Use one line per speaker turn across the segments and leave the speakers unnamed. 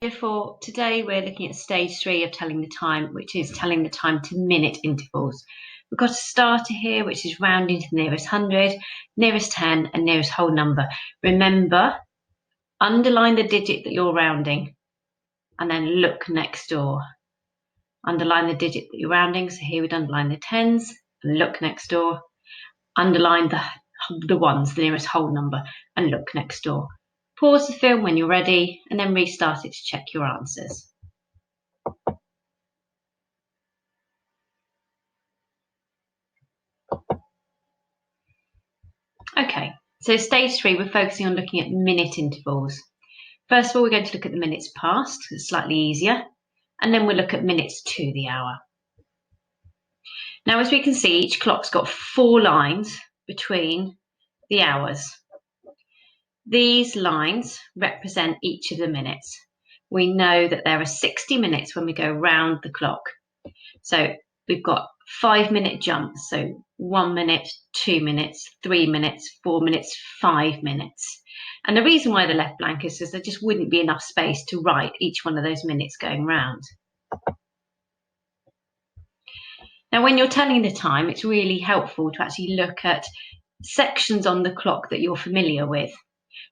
For today, we're looking at stage 3 of telling the time, which is telling the time to minute intervals. We've got a starter here, which is rounding to the nearest 100, nearest 10, and nearest whole number. Remember, underline the digit that you're rounding, and then look next door. Underline the digit that you're rounding. So here we'd underline the tens, and look next door. Underline the ones, the nearest whole number, and look next door. Pause the film when you're ready and then restart it to check your answers. Okay, so stage 3, we're focusing on looking at minute intervals. First of all, we're going to look at the minutes past, it's slightly easier, and then we'll look at minutes to the hour. Now, as we can see, each clock's got 4 lines between the hours. These lines represent each of the minutes. We know that there are 60 minutes when we go round the clock. So we've got 5-minute jumps, so 1 minute, 2 minutes, 3 minutes, 4 minutes, 5 minutes. And the reason why they're left blank is because there just wouldn't be enough space to write each one of those minutes going round. Now, when you're telling the time, it's really helpful to actually look at sections on the clock that you're familiar with.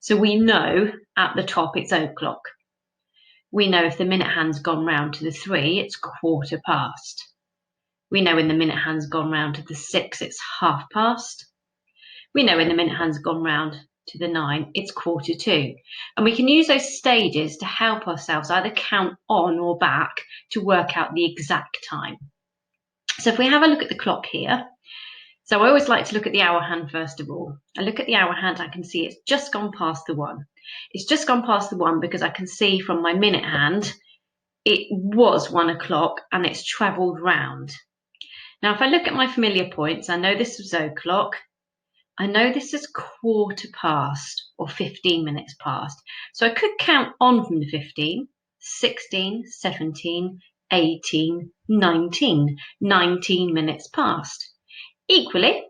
So we know at the top it's o'clock. We know if the minute hand's gone round to the 3, it's 1/4 past. We know when the minute hand's gone round to the 6, it's 1/2 past. We know when the minute hand's gone round to the 9, it's 1/4 to. And we can use those stages to help ourselves either count on or back to work out the exact time. So if we have a look at the clock here, so I always like to look at the hour hand first of all. I look at the hour hand, I can see it's just gone past the 1. It's just gone past the 1 because I can see from my minute hand, it was 1 o'clock and it's travelled round. Now, if I look at my familiar points, I know this was o'clock. I know this is 1/4 past or 15 minutes past. So I could count on from the 15, 16, 17, 18, 19, 19 minutes past. Equally,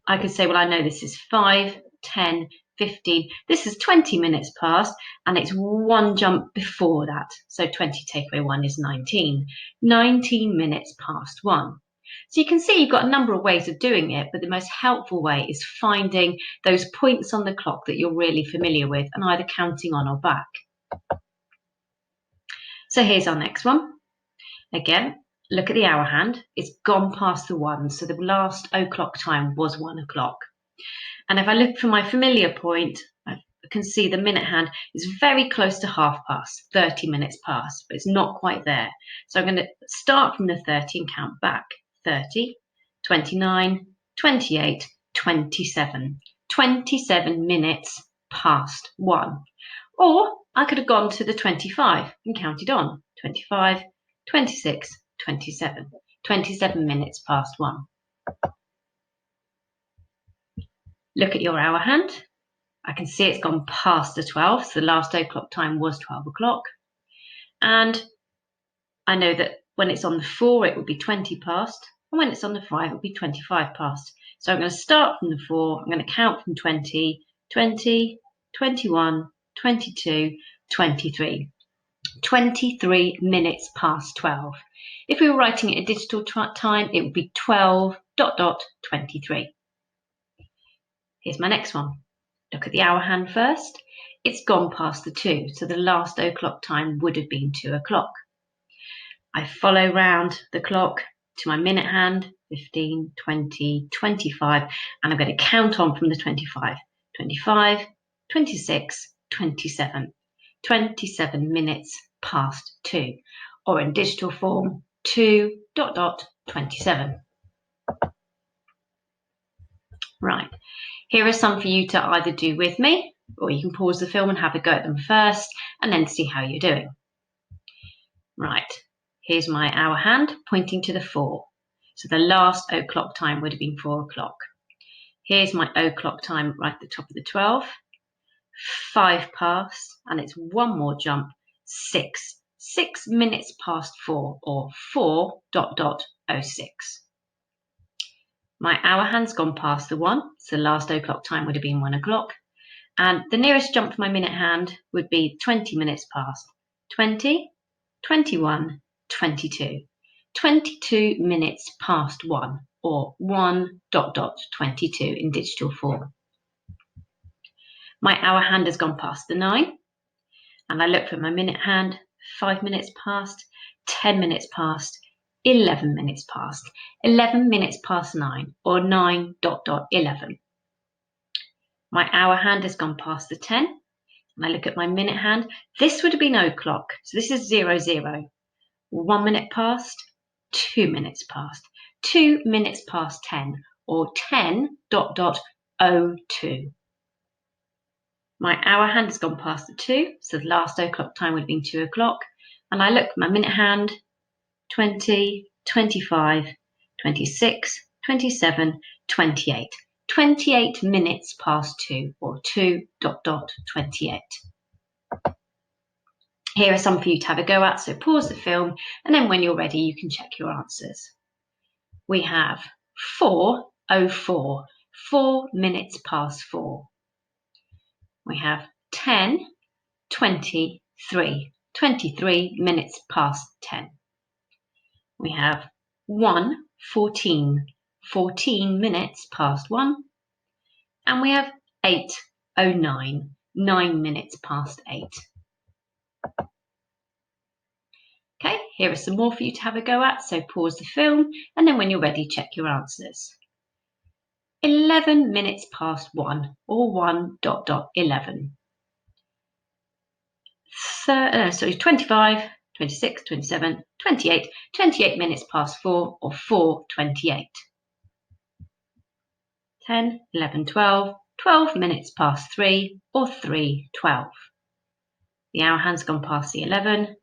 I could say, well, I know this is 5, 10, 15. This is 20 minutes past, and it's 1 jump before that. So 20 take away 1 is 19. 19 minutes past 1. So you can see you've got a number of ways of doing it, but the most helpful way is finding those points on the clock that you're really familiar with and either counting on or back. So here's our next one. Again, look at the hour hand. It's gone past the 1, so the last o'clock time was 1 o'clock. And if I look for my familiar point, I can see the minute hand is very close to 1/2 past, 30 minutes past, but it's not quite there. So I'm going to start from the 30 and count back. 30, 29, 28, 27. 27 minutes past 1. Or I could have gone to the 25 and counted on. 25, 26, 27. 27 minutes past 1. Look at your hour hand. I can see it's gone past the 12, so the last o'clock time was 12 o'clock. And I know that when it's on the 4, it would be 20 past, and when it's on the 5, it would be 25 past. So I'm going to start from the 4, I'm going to count from 20, 20, 21, 22, 23. 23 minutes past 12. If we were writing it a digital time, it would be 12.23. Here's my next one. Look at the hour hand first. It's gone past the 2, so the last o'clock time would have been 2 o'clock. I follow round the clock to my minute hand, 15, 20, 25, and I'm going to count on from the 25. 25, 26, 27. 27 minutes past 2, or in digital form, 2.27. Right, here are some for you to either do with me, or you can pause the film and have a go at them first, and then see how you're doing. Right, here's my hour hand pointing to the 4. So the last o'clock time would have been 4 o'clock. Here's my o'clock time right at the top of the 12. 5 past, and it's 1 more jump, 6. 6 minutes past 4, or 4.06. My hour hand's gone past the 1, so the last o'clock time would have been 1 o'clock. And the nearest jump for my minute hand would be 20 minutes past. 20, 21, 22. 22 minutes past 1, or 1:22 in digital form. My hour hand has gone past the 9, and I look for my minute hand. 5 minutes past, 10 minutes past, 11 minutes past, 11 minutes past 9, or 9:11. My hour hand has gone past the 10, and I look at my minute hand. This would have been o'clock, so this is 00. 1 minute past, 2 minutes past, 2 minutes past 10, or 10:02. My hour hand has gone past the 2, so the last o'clock time would have been 2 o'clock. And I look at my minute hand, 20, 25, 26, 27, 28. 28 minutes past 2, or 2:28. Here are some for you to have a go at, so pause the film, and then when you're ready, you can check your answers. We have 4:04, 4 minutes past 4. We have 10, 23, 23 minutes past 10. We have 1:14, 14 minutes past 1. And we have 8:09, 9 minutes past 8. Okay, here are some more for you to have a go at, so pause the film, and then when you're ready, check your answers. 11 minutes past 1, or 1:11. 25, 26, 27, 28, 28 minutes past 4, or 4:28. 10, 11, 12, 12 minutes past 3, or 3:12. The hour hand's gone past the 11,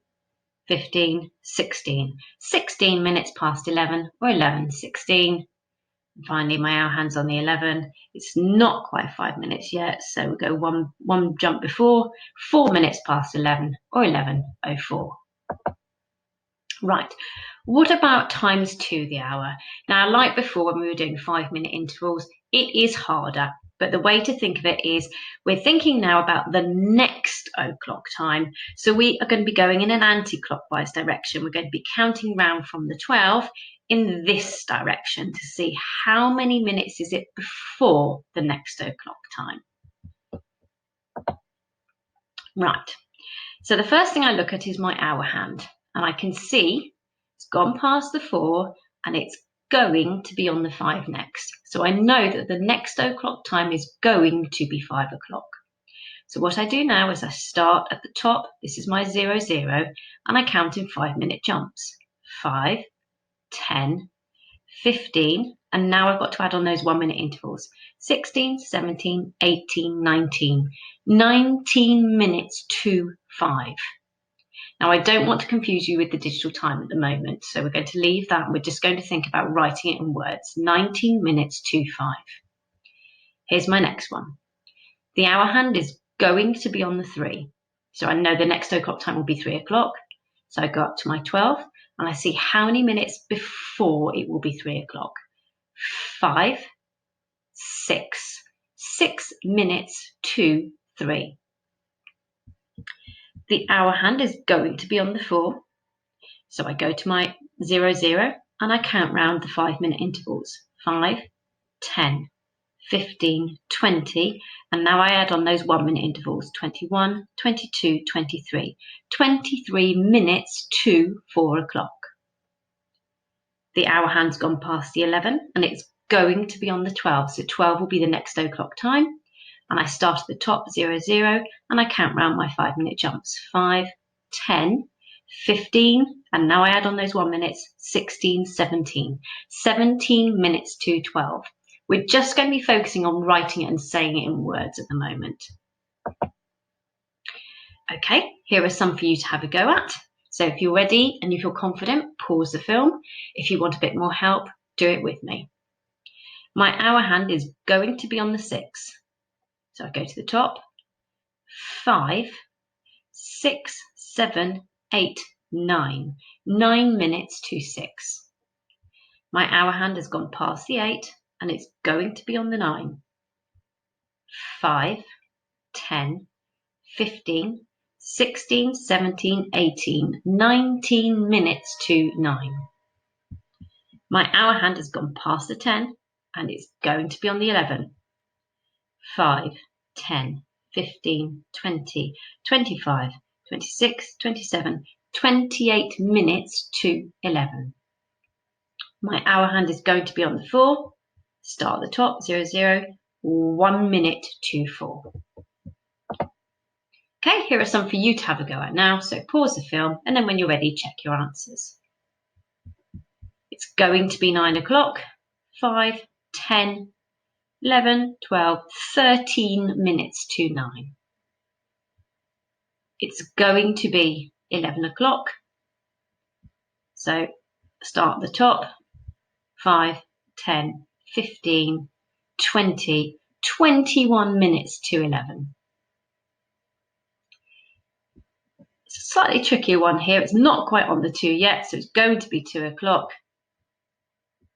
15, 16. 16 minutes past 11, or 11:16. And finally, my hour hand's on the 11. It's not quite 5 minutes yet, so we'll go one jump before, 4 minutes past 11, or 11:04. Right, what about times 2 the hour? Now, like before when we were doing 5-minute intervals, it is harder, but the way to think of it is we're thinking now about the next o'clock time. So we are going to be going in an anti-clockwise direction. We're going to be counting round from the 12 in this direction to see how many minutes is it before the next o'clock time. Right, so the first thing I look at is my hour hand, and I can see it's gone past the 4 and it's going to be on the 5 next. So I know that the next o'clock time is going to be 5 o'clock. So what I do now is I start at the top, this is my 00, and I count in 5-minute jumps. 5, 10, 15, and now I've got to add on those 1-minute intervals. 16, 17, 18, 19. 19 minutes to 5. Now, I don't want to confuse you with the digital time at the moment, so we're going to leave that. We're just going to think about writing it in words. 19 minutes to 5. Here's my next one. The hour hand is going to be on the 3. So I know the next o'clock time will be 3 o'clock. So I go up to my 12 and I see how many minutes before it will be 3 o'clock. 5, 6. 6 minutes to 3. The hour hand is going to be on the 4. So I go to my 00 and I count round the 5-minute intervals. 5, 10, 15, 20, and now I add on those 1-minute intervals. 21, 22, 23. 23 minutes to 4 o'clock. The hour hand's gone past the 11 and it's going to be on the 12. So 12 will be the next o'clock time. And I start at the top, 00, and I count round my 5-minute jumps. 5, 10, 15, and now I add on those 1 minutes, 16, 17. 17 minutes to 12. We're just going to be focusing on writing it and saying it in words at the moment. Okay, here are some for you to have a go at. So if you're ready and you feel confident, pause the film. If you want a bit more help, do it with me. My hour hand is going to be on the 6. So I go to the top, 5, 6, 7, 8, 9. 9 minutes to 6. My hour hand has gone past the 8 and it's going to be on the 9. 5, 10, 15, 16, 17, 18, 19 minutes to 9. My hour hand has gone past the 10 and it's going to be on the 11. 5, 10, 15, 20, 25, 26, 27, 28 minutes to 11. My hour hand is going to be on the 4. Start at the top, 0, 0, 1 minute to 4. Okay, here are some for you to have a go at now. So pause the film and then when you're ready, check your answers. It's going to be 9 o'clock, 5, 10, 11, 12, 13 minutes to 9. It's going to be 11 o'clock. So start at the top, 5, 10, 15, 20, 21 minutes to 11. It's a slightly trickier one here. It's not quite on the 2 yet, so it's going to be 2 o'clock.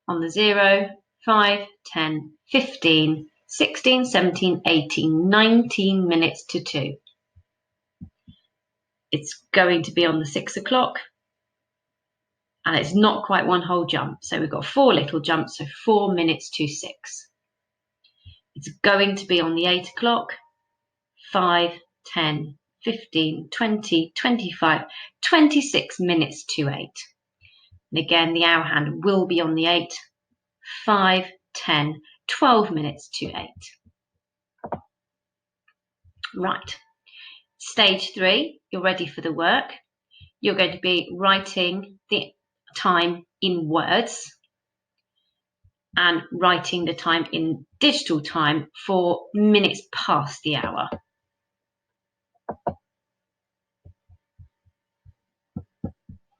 On the 0, 5, 10, 15, 16, 17, 18, 19 minutes to 2. It's going to be on the 6 o'clock. And it's not quite one whole jump. So we've got 4 little jumps, so 4 minutes to 6. It's going to be on the 8 o'clock, 5, 10, 15, 20, 25, 26 minutes to 8. And again, the hour hand will be on the 8, 5, 10, 12 minutes to 8. Right, stage 3, you're ready for the work. You're going to be writing the time in words and writing the time in digital time for minutes past the hour.